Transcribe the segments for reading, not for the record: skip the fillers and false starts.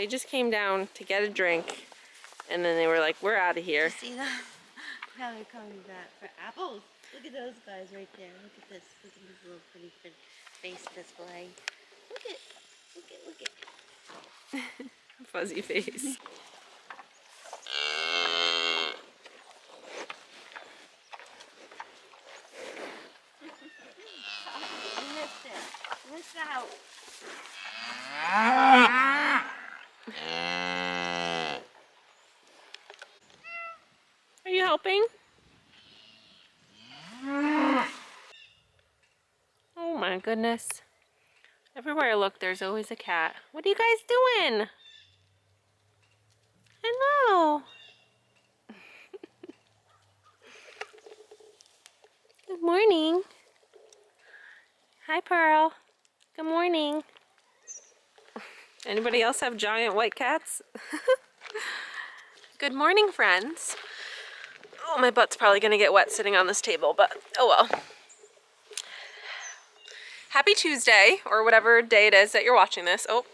They just came down to get a drink, and then they were like, we're out of here. See them? Now they're coming back for apples. Look at those guys right there. Look at this. Look at this little pretty face display. Look at. Fuzzy face. You missed it. You missed out. Are you helping? Oh my goodness. Everywhere I look, there's always a cat. What are you guys doing? Hello. Good morning. Hi, Pearl. Good morning. Anybody else have giant white cats? Good morning, friends. Oh, my butt's probably gonna get wet sitting on this table, but oh well. Happy Tuesday, or whatever day it is that you're watching this. Oh,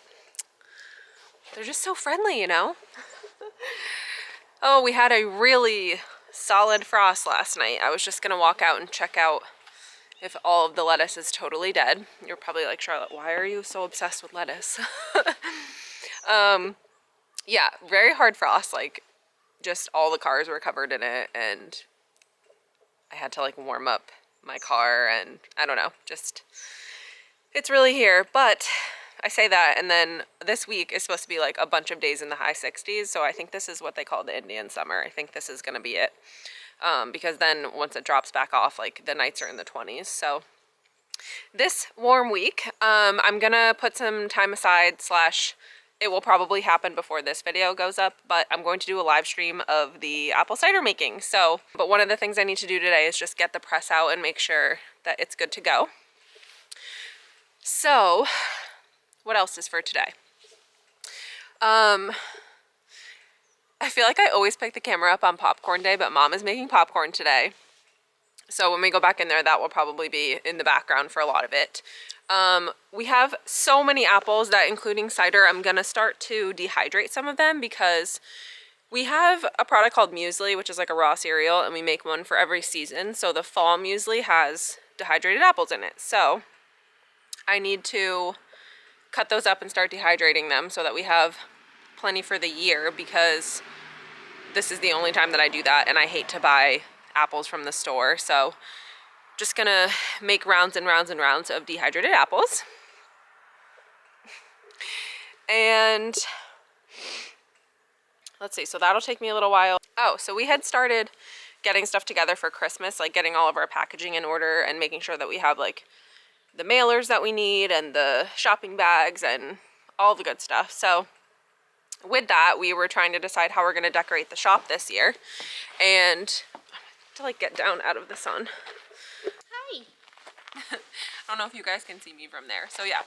they're just so friendly, you know? Oh, we had a really solid frost last night. I was just gonna walk out and check out if all of the lettuce is totally dead. You're probably like, Charlotte, why are you so obsessed with lettuce? Yeah, very hard frost. Like, just all the cars were covered in it, and I had to like warm up my car, and I don't know, just, it's really here. But I say that, and then this week is supposed to be like a bunch of days in the high 60s, so I think this is what they call the Indian summer. I think this is gonna be it, because then once it drops back off, like the nights are in the 20s. So this warm week, I'm gonna put some time aside, slash it will probably happen before this video goes up, but I'm going to do a live stream of the apple cider making. So, but one of the things I need to do today is just get the press out and make sure that it's good to go. So, what else is for today? I feel like I always pick the camera up on popcorn day, but Mom is making popcorn today. So when we go back in there, that will probably be in the background for a lot of it. We have so many apples that, including cider, I'm gonna start to dehydrate some of them because we have a product called muesli, which is like a raw cereal, and we make one for every season. So the fall muesli has dehydrated apples in it. So I need to cut those up and start dehydrating them so that we have plenty for the year, because this is the only time that I do that, and I hate to buy apples from the store. So just gonna make rounds and rounds and rounds of dehydrated apples. And let's see, so that'll take me a little while. Oh, so we had started getting stuff together for Christmas, like getting all of our packaging in order and making sure that we have like the mailers that we need and the shopping bags and all the good stuff. So with that, we were trying to decide how we're gonna decorate the shop this year. And to like get down out of the sun. Hi. I don't know if you guys can see me from there. So yeah,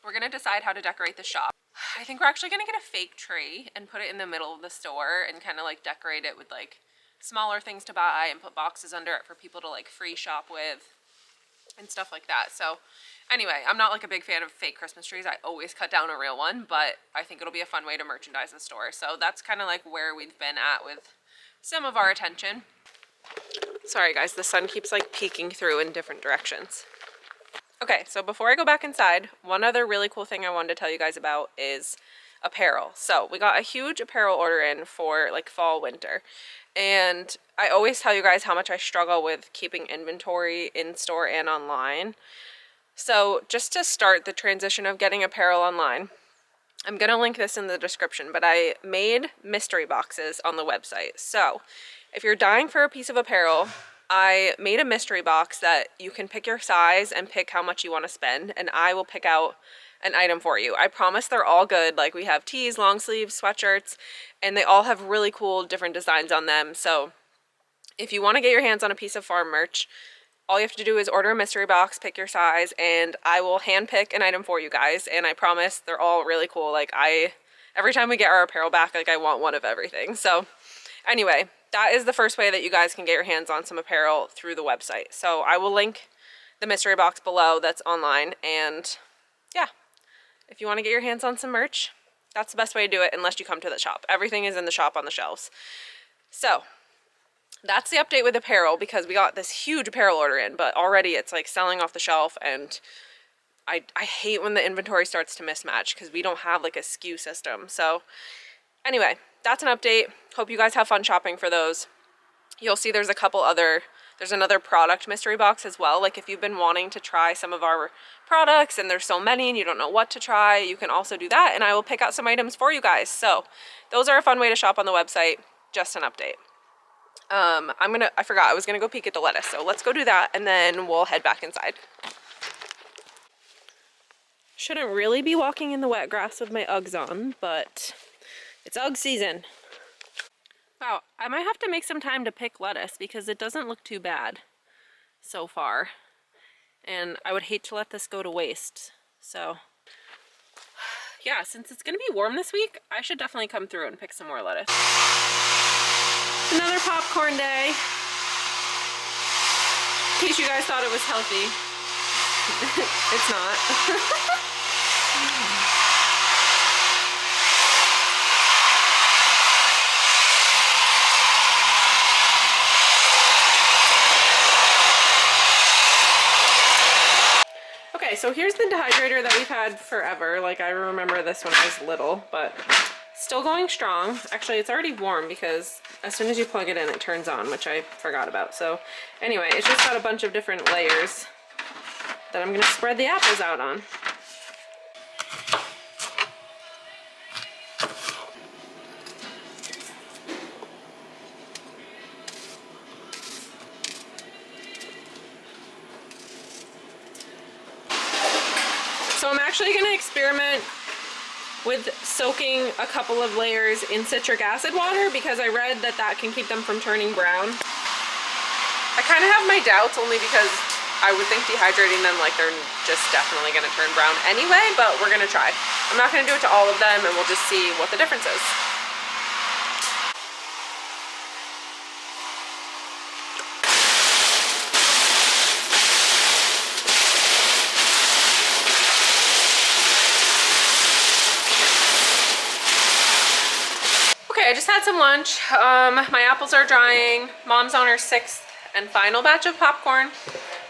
we're gonna decide how to decorate the shop. I think we're actually gonna get a fake tree and put it in the middle of the store and kind of like decorate it with like smaller things to buy and put boxes under it for people to like free shop with and stuff like that. So anyway, I'm not like a big fan of fake Christmas trees. I always cut down a real one, but I think it'll be a fun way to merchandise the store. So that's kind of like where we've been at with some of our attention. Sorry guys, the sun keeps like peeking through in different directions. Okay, so before I go back inside, one other really cool thing I wanted to tell you guys about is apparel. So we got a huge apparel order in for like fall, winter. And I always tell you guys how much I struggle with keeping inventory in store and online. So just to start the transition of getting apparel online, I'm going to link this in the description, but I made mystery boxes on the website. So if you're dying for a piece of apparel, I made a mystery box that you can pick your size and pick how much you want to spend, and I will pick out an item for you. I promise they're all good. Like, we have tees, long sleeves, sweatshirts, and they all have really cool different designs on them. So if you want to get your hands on a piece of farm merch, all you have to do is order a mystery box, pick your size, and I will hand pick an item for you guys. And I promise they're all really cool. Like, every time we get our apparel back, like, I want one of everything. So anyway, that is the first way that you guys can get your hands on some apparel through the website. So I will link the mystery box below that's online. And yeah, if you want to get your hands on some merch, That's the best way to do it unless you come to the shop. Everything is in the shop on the shelves. So that's the update with apparel, because we got this huge apparel order in, but already it's like selling off the shelf, and I hate when the inventory starts to mismatch because we don't have like a SKU system. So anyway, that's an update. Hope you guys have fun shopping for those. You'll see there's another product mystery box as well. Like if you've been wanting to try some of our products and there's so many and you don't know what to try, you can also do that, and I will pick out some items for you guys. So those are a fun way to shop on the website. Just an update. I forgot I was gonna go peek at the lettuce, so let's go do that and then we'll head back inside. Shouldn't really be walking in the wet grass with my Uggs on, but it's Ugg season. Wow, I might have to make some time to pick lettuce because it doesn't look too bad so far. And I would hate to let this go to waste. So yeah, since it's gonna be warm this week, I should definitely come through and pick some more lettuce. Another popcorn day. In case you guys thought it was healthy. It's not. Okay, so here's the dehydrator that we've had forever. Like, I remember this when I was little, but still going strong. Actually, it's already warm because as soon as you plug it in, it turns on, which I forgot about. So anyway, it's just got a bunch of different layers that I'm gonna spread the apples out on. So I'm actually gonna experiment with soaking a couple of layers in citric acid water because I read that that can keep them from turning brown. I kind of have my doubts only because I would think dehydrating them, like, they're just definitely gonna turn brown anyway, but we're gonna try. I'm not gonna do it to all of them, and we'll just see what the difference is. Okay, I just had some lunch. My apples are drying. Mom's on her 6th and final batch of popcorn.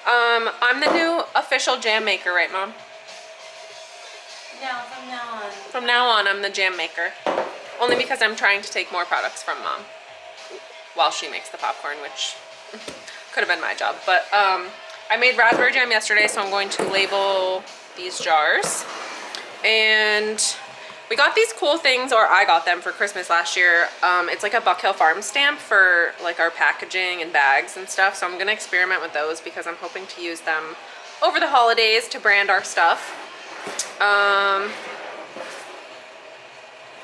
I'm the new official jam maker, right, Mom? No, from now on. From now on, I'm the jam maker. Only because I'm trying to take more products from Mom while she makes the popcorn, which could have been my job. But I made raspberry jam yesterday, so I'm going to label these jars. And we got these cool things, or I got them for Christmas last year. It's like a Buck Hill Farm stamp for like our packaging and bags and stuff. So I'm gonna experiment with those because I'm hoping to use them over the holidays to brand our stuff.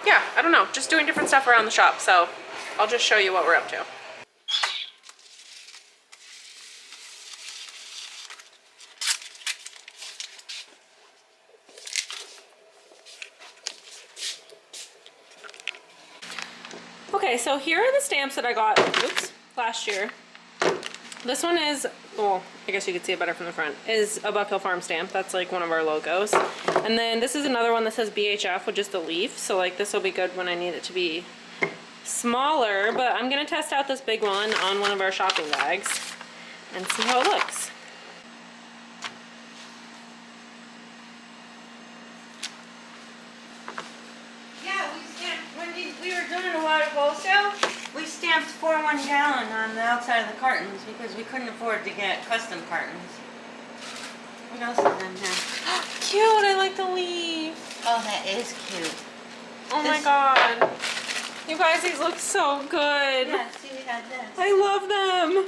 Yeah, I don't know, just doing different stuff around the shop. So I'll just show you what we're up to. Okay, so here are the stamps that I got, last year. This one is, well, I guess you could see it better from the front, is a Buck Hill Farm stamp. That's like one of our logos. And then this is another one that says BHF with just a leaf. So like this will be good when I need it to be smaller, but I'm gonna test out this big one on one of our shopping bags and see how it looks. We were doing a lot of wholesale. We stamped 4 1 gallon on the outside of the cartons because we couldn't afford to get custom cartons. What else is in here? Cute, I like the leaf. Oh, that is cute. Oh my god. You guys, these look so good. Yeah, see, we had this. I love them.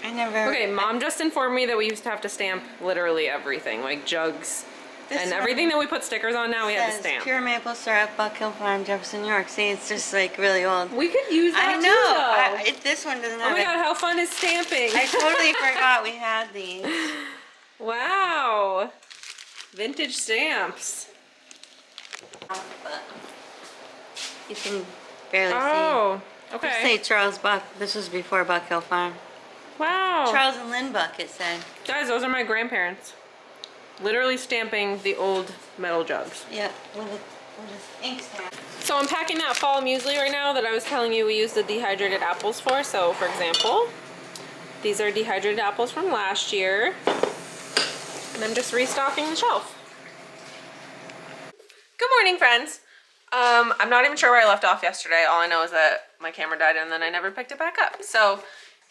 I never. Okay, Mom just informed me that we used to have to stamp literally everything, like jugs. And everything that we put stickers on now, we had to stamp. Pure maple syrup, Buck Hill Farm, Jefferson, New York. See, it's just like really old. We could use that I know. too, This one doesn't though. have Oh my god, how fun is stamping? I totally forgot we had these. Wow. Vintage stamps. But you can barely see. Oh, okay. Just say Charles Buck. This was before Buck Hill Farm. Wow. Charles and Lynn Buck, it said. Guys, those are my grandparents. Literally stamping the old metal jugs. Yeah, with We'll just ink stamp. So I'm packing that fall muesli right now that I was telling you we use the dehydrated apples for. So for example, these are dehydrated apples from last year. And I'm just restocking the shelf. Good morning, friends. I'm not even sure where I left off yesterday. All I know is that my camera died and then I never picked it back up. So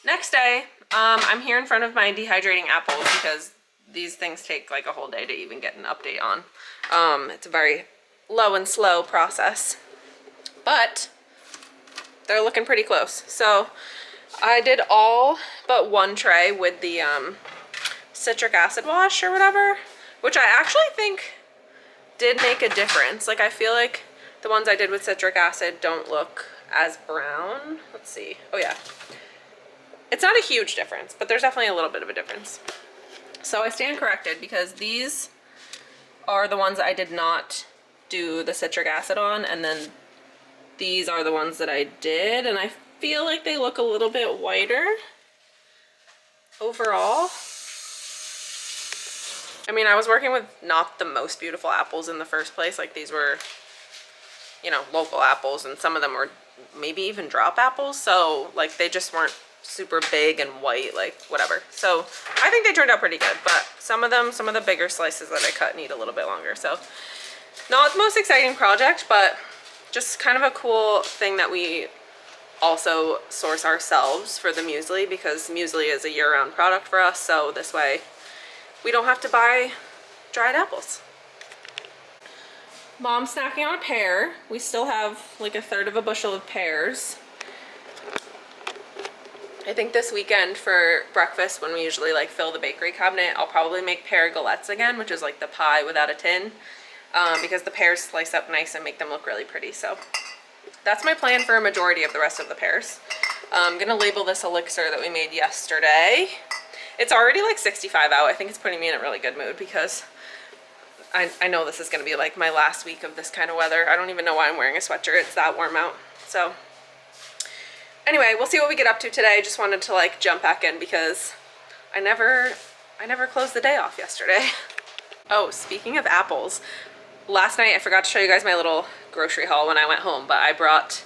next day, I'm here in front of my dehydrating apples because these things take like a whole day to even get an update on. It's a very low and slow process, but they're looking pretty close. So I did all but one tray with the citric acid wash or whatever, which I actually think did make a difference. Like I feel like the ones I did with citric acid don't look as brown. Let's see. Oh yeah. It's not a huge difference, but there's definitely a little bit of a difference. So I stand corrected because these are the ones I did not do the citric acid on, and then these are the ones that I did, and I feel like they look a little bit whiter overall. I mean, I was working with not the most beautiful apples in the first place. Like these were, you know, local apples, and some of them were maybe even drop apples. So like they just weren't super big and white, like whatever. So I think they turned out pretty good, but some of the bigger slices that I cut need a little bit longer. So not the most exciting project, but just kind of a cool thing that we also source ourselves for the muesli, because muesli is a year-round product for us. So this way we don't have to buy dried apples. Mom's snacking on a pear. We still have like 1/3 of a bushel of pears. I think this weekend for breakfast, when we usually like fill the bakery cabinet, I'll probably make pear galettes again, which is like the pie without a tin, because the pears slice up nice and make them look really pretty. So that's my plan for a majority of the rest of the pears. I'm gonna label this elixir that we made yesterday. It's already like 65 out. I think it's putting me in a really good mood because I know this is gonna be like my last week of this kind of weather. I don't even know why I'm wearing a sweatshirt. It's that warm out. So anyway, we'll see what we get up to today. Just wanted to like jump back in because I never closed the day off yesterday. Oh, speaking of apples, last night I forgot to show you guys my little grocery haul when I went home, but I brought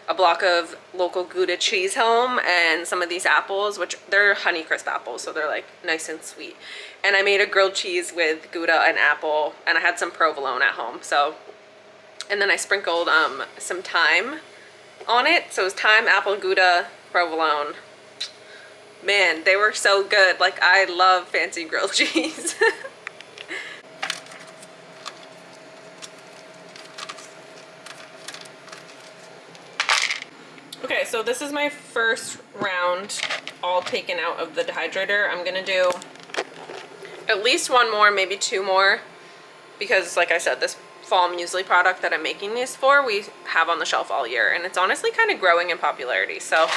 a block of local Gouda cheese home and some of these apples, which they're Honeycrisp apples, so they're like nice and sweet. And I made a grilled cheese with Gouda and apple, and I had some provolone at home. So, and then I sprinkled some thyme on it. So it was thyme, apple, Gouda, provolone. Man, they were so good. Like I love fancy grilled cheese. Okay, so this is my first round all taken out of the dehydrator. I'm gonna do at least one more, maybe two more, because like I said, this fall muesli product that I'm making these for, we have on the shelf all year, and it's honestly kind of growing in popularity. So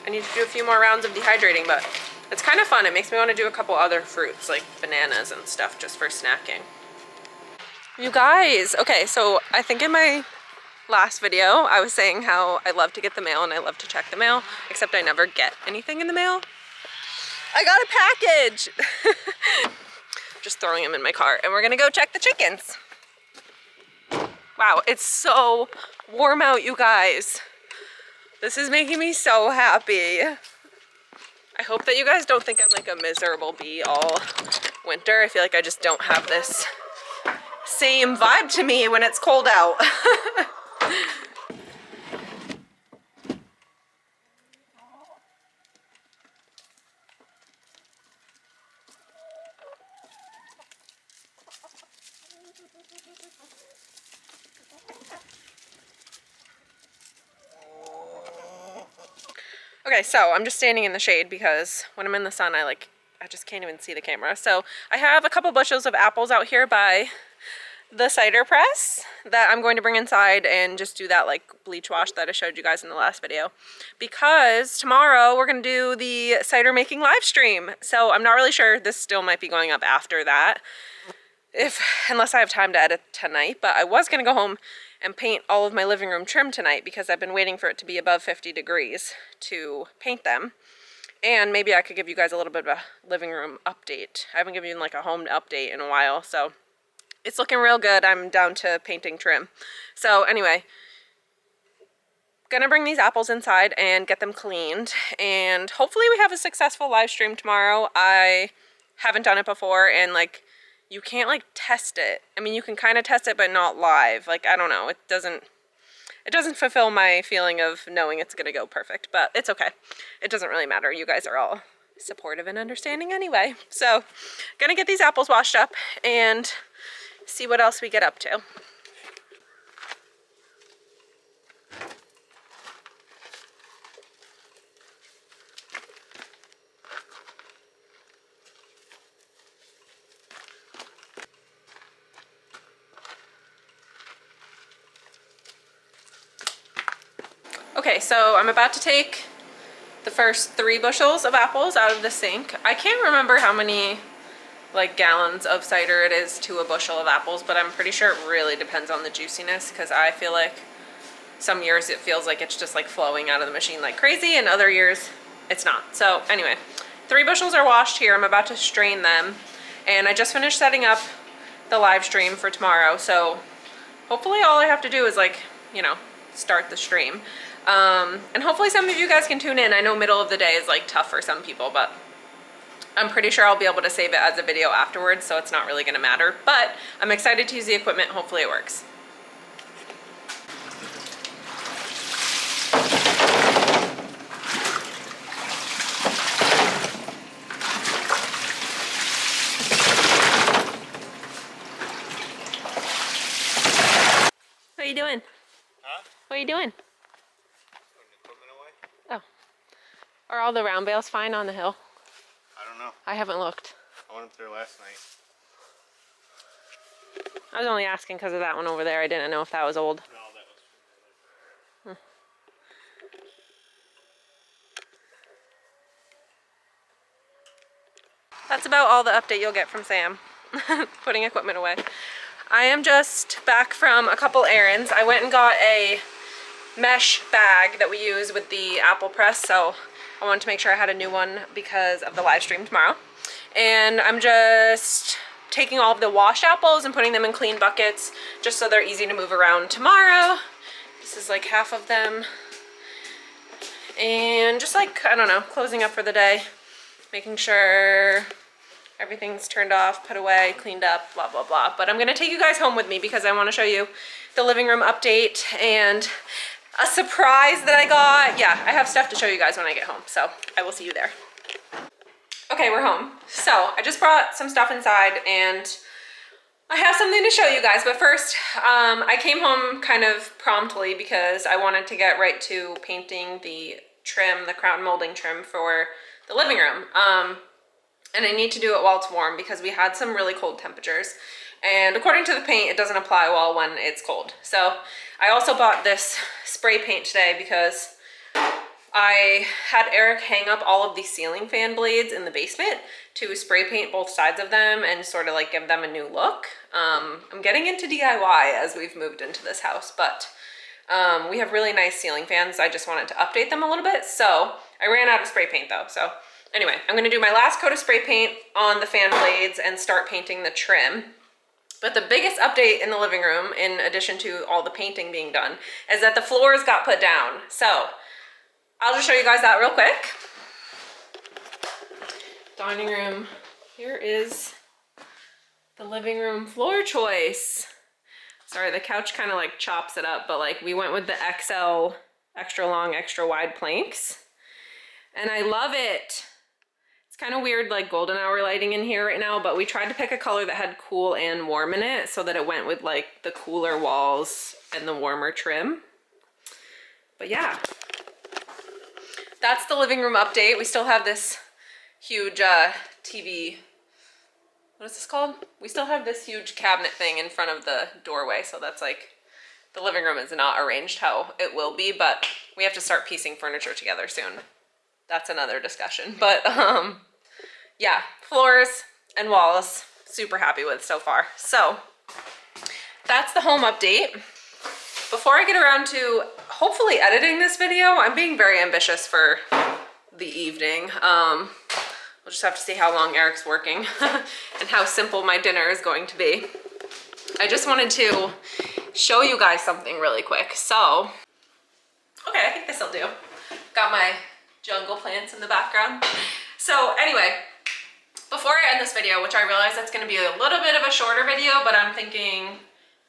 I need to do a few more rounds of dehydrating, but it's kind of fun. It makes me want to do a couple other fruits like bananas and stuff just for snacking. You guys, okay, so I think in my last video I was saying how I love to get the mail and I love to check the mail, except I never get anything in the mail. I got a package. Just throwing them in my car, and we're gonna go check the chickens. Wow, it's so warm out, you guys. This is making me so happy. I hope that you guys don't think I'm like a miserable bee all winter. I feel like I just don't have this same vibe to me when it's cold out. Okay, so I'm just standing in the shade because when I'm in the sun, I just can't even see the camera. So I have a couple bushels of apples out here by the cider press that I'm going to bring inside and just do that like bleach wash that I showed you guys in the last video, because tomorrow we're gonna do the cider making live stream. So I'm not really sure, this still might be going up after that, unless I have time to edit tonight. But I was gonna go home and paint all of my living room trim tonight because I've been waiting for it to be above 50 degrees to paint them. And maybe I could give you guys a little bit of a living room update. I haven't given you like a home update in a while, so it's looking real good. I'm down to painting trim. So anyway, gonna bring these apples inside and get them cleaned, and hopefully we have a successful live stream tomorrow. I haven't done it before, and like, you can't like test it. I mean, you can kind of test it, but not live. Like, I don't know, it doesn't fulfill my feeling of knowing it's gonna go perfect, but it's okay. It doesn't really matter. You guys are all supportive and understanding anyway. So gonna get these apples washed up and see what else we get up to. Okay, so I'm about to take the first 3 bushels of apples out of the sink. I can't remember how many like gallons of cider it is to a bushel of apples, but I'm pretty sure it really depends on the juiciness, because I feel like some years it feels like it's just like flowing out of the machine like crazy, and other years it's not. So anyway, 3 bushels are washed here. I'm about to strain them, and I just finished setting up the live stream for tomorrow, so hopefully all I have to do is like, you know, start the stream. And hopefully some of you guys can tune in. I know middle of the day is like tough for some people, but I'm pretty sure I'll be able to save it as a video afterwards, so it's not really gonna matter. But I'm excited to use the equipment. Hopefully it works. What are you doing? Huh? What are you doing? Putting equipment away? Oh. Are all the round bales fine on the hill? I don't know. I haven't looked. I went up there last night. I was only asking because of that one over there. I didn't know if that was old. No, that was That's about all the update you'll get from Sam. Putting equipment away. I am just back from a couple errands. I went and got a mesh bag that we use with the apple press, so I wanted to make sure I had a new one because of the live stream tomorrow. And I'm just taking all of the washed apples and putting them in clean buckets just so they're easy to move around tomorrow. This is like half of them. And just like, I don't know, closing up for the day, making sure everything's turned off, put away, cleaned up, blah, blah, blah. But I'm gonna take you guys home with me because I wanna show you the living room update and a surprise that I got. Yeah, I have stuff to show you guys when I get home, so I will see you there. Okay, we're home. So I just brought some stuff inside and I have something to show you guys, but first, I came home kind of promptly because I wanted to get right to painting the trim, the crown molding trim for the living room. And I need to do it while it's warm because we had some really cold temperatures. And according to the paint, it doesn't apply well when it's cold. So I also bought this spray paint today because I had Eric hang up all of the ceiling fan blades in the basement to spray paint both sides of them and sort of like give them a new look. I'm getting into DIY as we've moved into this house, but we have really nice ceiling fans. I just wanted to update them a little bit. So I ran out of spray paint though. So anyway, I'm gonna do my last coat of spray paint on the fan blades and start painting the trim. But the biggest update in the living room, in addition to all the painting being done, is that the floors got put down. So I'll just show you guys that real quick. Dining room. Here is the living room floor choice. Sorry, the couch kind of like chops it up, but like we went with the XL, extra long, extra wide planks. And I love it. It's kind of weird like golden hour lighting in here right now, but we tried to pick a color that had cool and warm in it so that it went with like the cooler walls and the warmer trim. But yeah. That's the living room update. We still have this huge TV, what is this called? We still have this huge cabinet thing in front of the doorway, so that's like, the living room is not arranged how it will be, but we have to start piecing furniture together soon. That's another discussion, but yeah, floors and walls, super happy with so far. So that's the home update. Before I get around to hopefully editing this video, I'm being very ambitious for the evening. We'll just have to see how long Eric's working and how simple my dinner is going to be. I just wanted to show you guys something really quick. So, okay, I think this'll do. Got my jungle plants in the background. So anyway, before I end this video, which I realize that's gonna be a little bit of a shorter video, but I'm thinking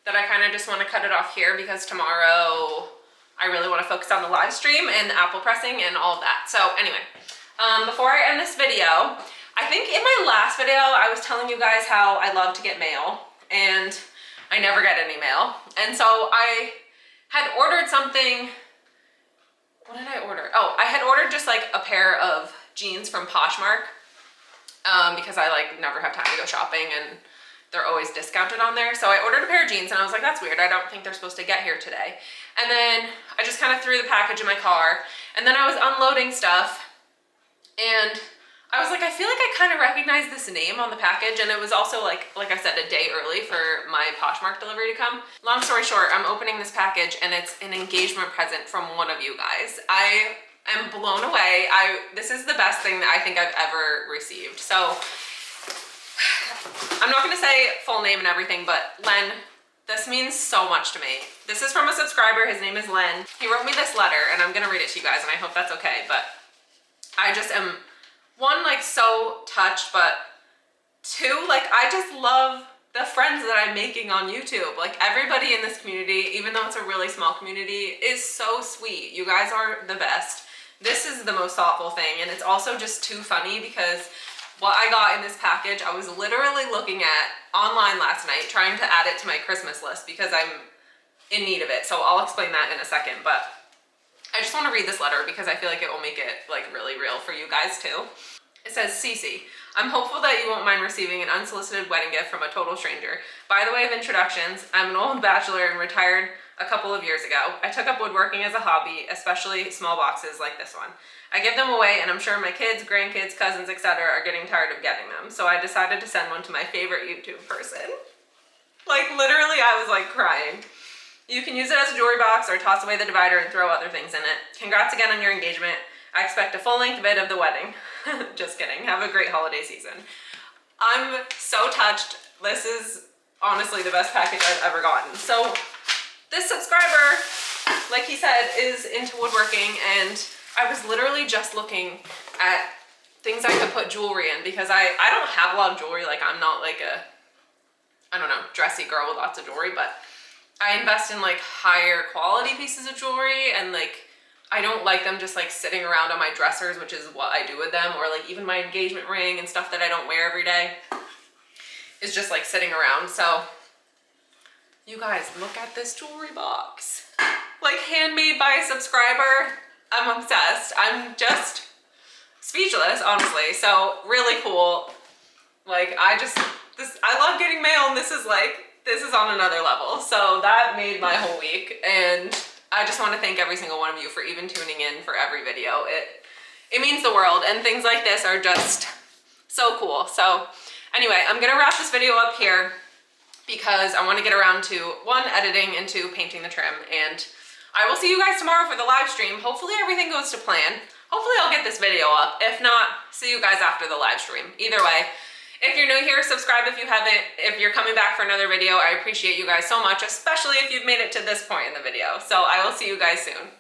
that I kind of just want to cut it off here because tomorrow I really want to focus on the live stream and the apple pressing and all of that. So anyway, before I end this video, I think in my last video I was telling you guys how I love to get mail and I never get any mail. And so I had ordered something. What did I order? Oh, I had ordered just like a pair of jeans from Poshmark because I like never have time to go shopping and they're always discounted on there. So I ordered a pair of jeans and I was like, that's weird. I don't think they're supposed to get here today. And then I just kind of threw the package in my car and then I was unloading stuff and I was like, I feel like I kind of recognize this name on the package. And it was also like I said, a day early for my Poshmark delivery to come. Long story short, I'm opening this package and it's an engagement present from one of you guys. I am blown away. This is the best thing that I think I've ever received. So I'm not going to say full name and everything, but Len, this means so much to me. This is from a subscriber. His name is Len. He wrote me this letter and I'm going to read it to you guys and I hope that's okay. But I just am, one, like so touched, but two, like I just love the friends that I'm making on YouTube. Like everybody in this community, even though it's a really small community, is so sweet. You guys are the best. This is the most thoughtful thing. And it's also just too funny because what I got in this package, I was literally looking at online last night, trying to add it to my Christmas list because I'm in need of it. So I'll explain that in a second, but I just want to read this letter because I feel like it will make it like really real for you guys too. It says, Cece, I'm hopeful that you won't mind receiving an unsolicited wedding gift from a total stranger. By the way of introductions, I'm an old bachelor and retired a couple of years ago. I took up woodworking as a hobby, especially small boxes like this one. I give them away and I'm sure my kids, grandkids, cousins, etc. are getting tired of getting them. So I decided to send one to my favorite YouTube person. Like literally I was like crying. You can use it as a jewelry box or toss away the divider and throw other things in it. Congrats again on your engagement. I expect a full-length vid of the wedding. Just kidding. Have a great holiday season. I'm so touched. This is honestly the best package I've ever gotten. So this subscriber, like he said, is into woodworking and I was literally just looking at things I could put jewelry in because I don't have a lot of jewelry. Like I'm not like a, I don't know, dressy girl with lots of jewelry, but I invest in like higher quality pieces of jewelry and like I don't like them just like sitting around on my dressers, which is what I do with them, or like even my engagement ring and stuff that I don't wear every day is just like sitting around. So you guys, look at this jewelry box. Like handmade by a subscriber. I'm obsessed. I'm just speechless, honestly. So really cool. Like I love getting mail and this is on another level. So that made my whole week and I just want to thank every single one of you for even tuning in for every video. It means the world and things like this are just so cool. So anyway, I'm gonna wrap this video up here because I want to get around to one, editing and two, painting the trim. And I will see you guys tomorrow for the live stream. Hopefully everything goes to plan. Hopefully I'll get this video up. If not, see you guys after the live stream. Either way, if you're new here, subscribe if you haven't. If you're coming back for another video, I appreciate you guys so much, especially if you've made it to this point in the video. So I will see you guys soon.